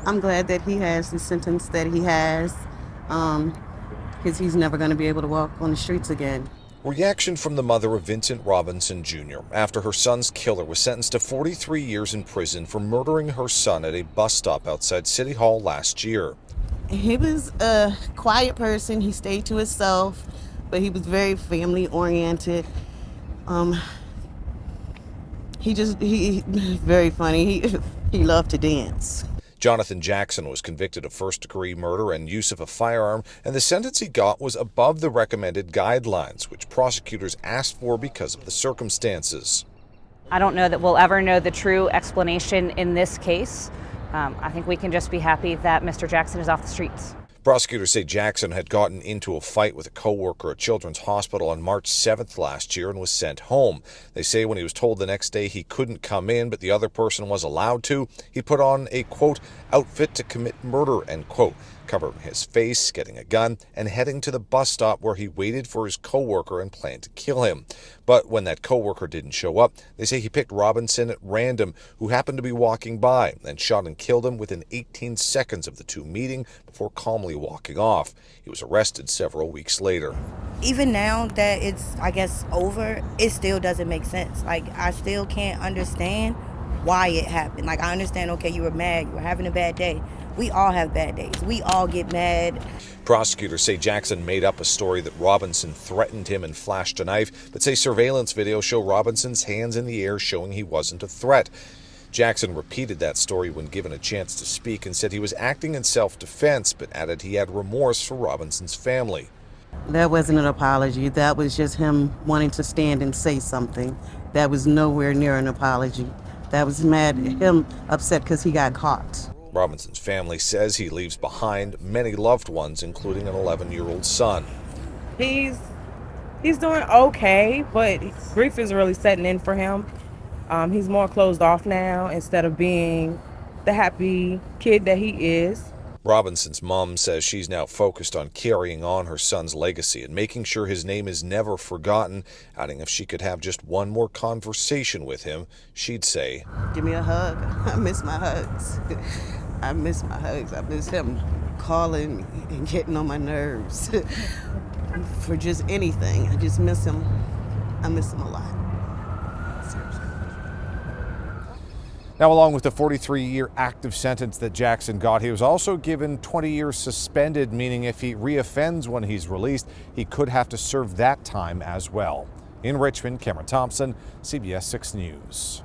I'm glad that he has the sentence that he has, because he's never going to be able to walk on the streets again. Reaction from the mother of Vincent Robinson Jr. after her son's killer was sentenced to 43 years in prison for murdering her son at a bus stop outside City Hall last year. He was a quiet person. He stayed to himself, but he was very family oriented. Um, he very funny. He loved to dance. Johnathan Jackson was convicted of first-degree murder and use of a firearm, and the sentence he got was above the recommended guidelines, which prosecutors asked for because of the circumstances. I don't know that we'll ever know the true explanation in this case. I think we can just be happy that Mr. Jackson is off the streets. Prosecutors say Jackson had gotten into a fight with a co-worker at Children's Hospital on March 7th last year and was sent home. They say when he was told the next day he couldn't come in, but the other person was allowed to, he put on a, quote, outfit to commit murder, end quote, covering his face, getting a gun, and heading to the bus stop where he waited for his co-worker and planned to kill him. But when that co-worker didn't show up, they say he picked Robinson at random, who happened to be walking by, and shot and killed him within 18 seconds of the two meeting before calmly walking off. He was arrested several weeks later. Even now that it's, I guess, over, it still doesn't make sense. Like, I still can't understand why it happened. Like, I understand, okay, you were mad, you were having a bad day. We all have bad days. We all get mad. Prosecutors say Jackson made up a story that Robinson threatened him and flashed a knife, but say surveillance videos show Robinson's hands in the air showing he wasn't a threat. Jackson repeated that story when given a chance to speak and said he was acting in self-defense, but added he had remorse for Robinson's family. That wasn't an apology. That was just him wanting to stand and say something. That was nowhere near an apology. That was him upset because he got caught. Robinson's family says he leaves behind many loved ones, including an 11-year-old son. He's doing okay, but grief is really setting in for him. He's more closed off now instead of being the happy kid that he is. Robinson's mom says she's now focused on carrying on her son's legacy and making sure his name is never forgotten, adding if she could have just one more conversation with him, she'd say, "Give me a hug. I miss my hugs. I miss my hugs. I miss him calling and getting on my nerves for just anything. I just miss him. I miss him a lot." Now, along with the 43-year active sentence that Jackson got, he was also given 20 years suspended, meaning if he reoffends when he's released, he could have to serve that time as well. In Richmond, Cameron Thompson, CBS 6 News.